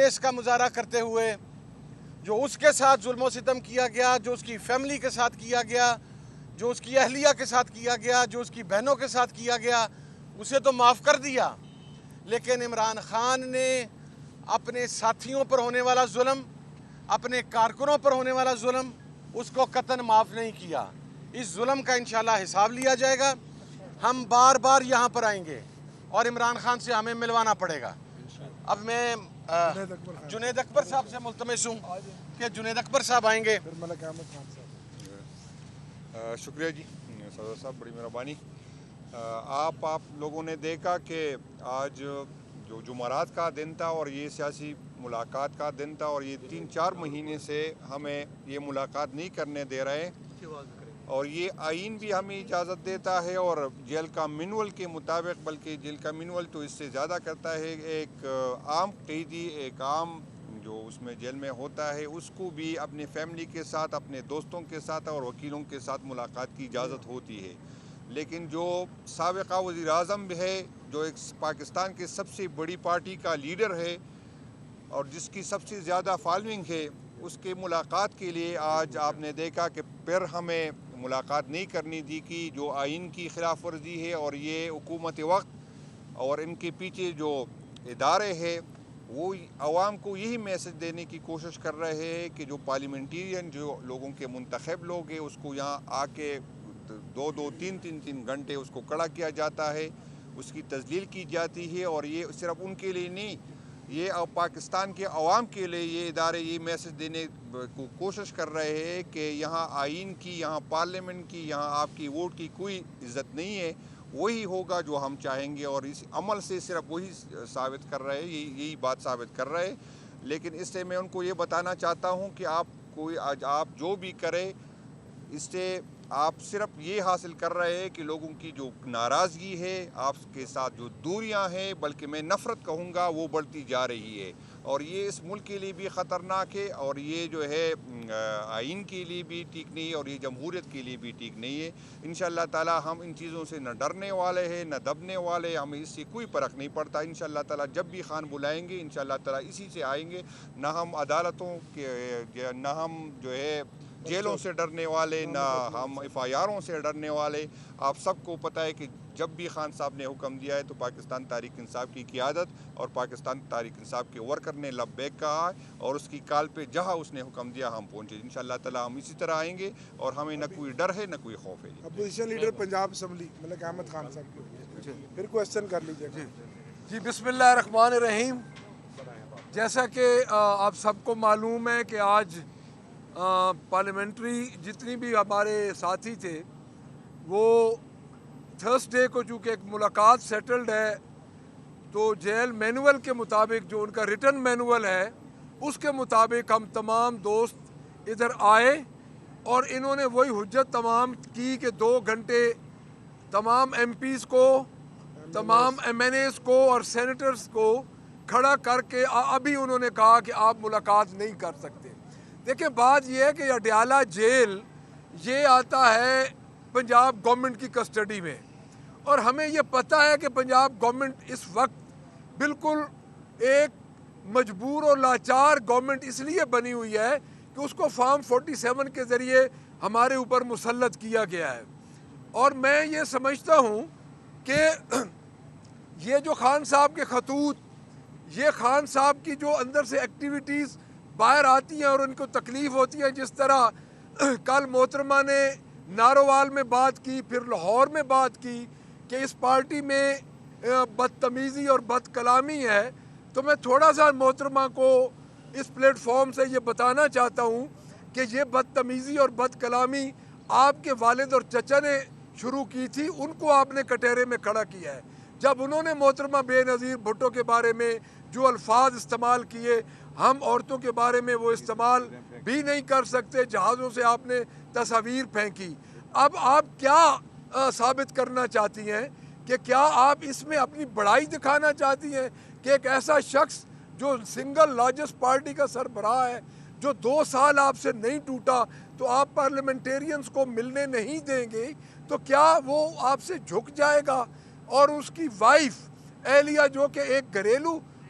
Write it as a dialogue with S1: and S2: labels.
S1: Face کا مظاہرہ کرتے ہوئے جو اس کے ساتھ ظلم و ستم کیا گیا، جو اس کی فیملی کے ساتھ کیا گیا، جو اس کی اہلیہ کے ساتھ کیا گیا، جو اس کی بہنوں کے ساتھ کیا گیا، اسے تو معاف کر دیا، لیکن عمران خان نے اپنے ساتھیوں پر ہونے والا ظلم، اپنے کارکنوں پر ہونے والا ظلم، اس کو قطعاً معاف نہیں کیا۔ اس ظلم کا انشاءاللہ حساب لیا جائے گا۔ ہم بار بار یہاں پر آئیں گے اور عمران خان سے ہمیں ملوانا پڑے گا۔ اب میں جنید اکبر صاحب سے ملتمس ہوں کہ جنید اکبر صاحب آئیں گے۔
S2: شکریہ جی صدر صاحب، بڑی مہربانی۔ آپ لوگوں نے دیکھا کہ آج جو جمعرات کا دن تھا اور یہ سیاسی ملاقات کا دن تھا، اور یہ 3-4 مہینے سے ہمیں یہ ملاقات نہیں کرنے دے رہے، اور یہ آئین بھی ہمیں اجازت دیتا ہے اور جیل کا مینول کے مطابق، بلکہ جیل کا مینول تو اس سے زیادہ کرتا ہے، ایک عام قیدی، ایک عام جو اس میں جیل میں ہوتا ہے، اس کو بھی اپنے فیملی کے ساتھ، اپنے دوستوں کے ساتھ اور وکیلوں کے ساتھ ملاقات کی اجازت ہوتی ہے۔ لیکن جو سابقہ وزیر اعظم ہے، جو ایک پاکستان کے سب سے بڑی پارٹی کا لیڈر ہے اور جس کی سب سے زیادہ فالوئنگ ہے، اس کے ملاقات کے لیے آج آپ نے دیکھا کہ پھر ہمیں ملاقات نہیں کرنی تھی، کہ جو آئین کی خلاف ورزی ہے، اور یہ حکومت وقت اور ان کے پیچھے جو ادارے ہیں وہ عوام کو یہی میسج دینے کی کوشش کر رہے ہیں کہ جو پارلیمنٹیرین، جو لوگوں کے منتخب لوگ ہیں، اس کو یہاں آ کے 2-3 گھنٹے اس کو کھڑا کیا جاتا ہے، اس کی تذلیل کی جاتی ہے، اور یہ صرف ان کے لیے نہیں، یہ پاکستان کے عوام کے لیے یہ ادارے یہ میسج دینے کو کوشش کر رہے ہیں کہ یہاں آئین کی، یہاں پارلیمنٹ کی، یہاں آپ کی ووٹ کی کوئی عزت نہیں ہے، وہی ہوگا جو ہم چاہیں گے، اور اس عمل سے صرف وہی ثابت کر رہے ہیں، یہی بات ثابت کر رہے ہیں۔ لیکن اس سے میں ان کو یہ بتانا چاہتا ہوں کہ آپ جو بھی کرے، اس سے آپ صرف یہ حاصل کر رہے ہیں کہ لوگوں کی جو ناراضگی ہے، آپ کے ساتھ جو دوریاں ہیں، بلکہ میں نفرت کہوں گا، وہ بڑھتی جا رہی ہے، اور یہ اس ملک کے لیے بھی خطرناک ہے، اور یہ جو ہے آئین کے لیے بھی ٹھیک نہیں ہے، اور یہ جمہوریت کے لیے بھی ٹھیک نہیں ہے۔ انشاءاللہ تعالی ہم ان چیزوں سے نہ ڈرنے والے ہیں، نہ دبنے والے، ہمیں اس سے کوئی فرق نہیں پڑتا۔ انشاءاللہ تعالی جب بھی خان بلائیں گے، انشاءاللہ تعالی اسی سے آئیں گے، نہ ہم عدالتوں کے، نہ ہم جو ہے جیلوں سے ڈرنے والے، نہ ہم FIRوں سے ڈرنے والے۔ آپ سب کو پتہ ہے کہ جب بھی خان صاحب نے حکم دیا ہے تو پاکستان تحریک انصاف کی قیادت اور پاکستان تحریک انصاف کے ورکر نے لبیک کہا، اور اس کی کال پہ جہاں اس نے حکم دیا ہم پہنچے۔ انشاءاللہ تعالی ہم اسی طرح آئیں گے، اور ہمیں نہ کوئی ڈر ہے نہ کوئی خوف ہے۔
S3: Opposition leader Punjab assembly Malik Ahmad Khan صاحب کی پھر کوشچن کر لیجیے۔
S4: جی بسم اللہ الرحمن الرحیم۔ جیسا کہ آپ سب کو معلوم ہے کہ آج پارلیمنٹری جتنی بھی ہمارے ساتھی تھے، وہ تھرسڈے کو چونکہ ایک ملاقات سیٹلڈ ہے، تو جیل مینول کے مطابق، جو ان کا ریٹن مینول ہے، اس کے مطابق ہم تمام دوست ادھر آئے، اور انہوں نے وہی حجت تمام کی کہ 2 گھنٹے تمام MPs کو، تمام MNAs کو اور سینیٹرز کو کھڑا کر کے ابھی انہوں نے کہا کہ آپ ملاقات نہیں کر سکتے۔ دیکھیں بات یہ ہے کہ اڈیالہ جیل یہ آتا ہے پنجاب گورنمنٹ کی کسٹڈی میں، اور ہمیں یہ پتہ ہے کہ پنجاب گورنمنٹ اس وقت بالکل ایک مجبور اور لاچار گورنمنٹ اس لیے بنی ہوئی ہے کہ اس کو فارم 47 کے ذریعے ہمارے اوپر مسلط کیا گیا ہے۔ اور میں یہ سمجھتا ہوں کہ یہ جو خان صاحب کے خطوط، یہ خان صاحب کی جو اندر سے ایکٹیویٹیز باہر آتی ہیں اور ان کو تکلیف ہوتی ہے، جس طرح کل محترمہ نے نارووال میں بات کی، پھر لاہور میں بات کی کہ اس پارٹی میں بدتمیزی اور بد کلامی ہے، تو میں تھوڑا سا محترمہ کو اس پلیٹ فارم سے یہ بتانا چاہتا ہوں کہ یہ بدتمیزی اور بد کلامی آپ کے والد اور چچا نے شروع کی تھی، ان کو آپ نے کٹہرے میں کھڑا کیا ہے۔ جب انہوں نے محترمہ بے نظیر بھٹو کے بارے میں جو الفاظ استعمال کیے، ہم عورتوں کے بارے میں وہ استعمال بھی نہیں کر سکتے، جہازوں سے آپ نے تصاویر پھینکی۔ اب آپ کیا ثابت کرنا چاہتی ہیں؟ کہ کیا آپ اس میں اپنی بڑائی دکھانا چاہتی ہیں کہ ایک ایسا شخص جو سنگل لارجسٹ پارٹی کا سربراہ ہے، جو 2 سال آپ سے نہیں ٹوٹا، تو آپ پارلیمنٹیرینز کو ملنے نہیں دیں گے، تو کیا وہ آپ سے جھک جائے گا؟ اور اس کی وائف اہلیہ جو کہ ایک گھریلو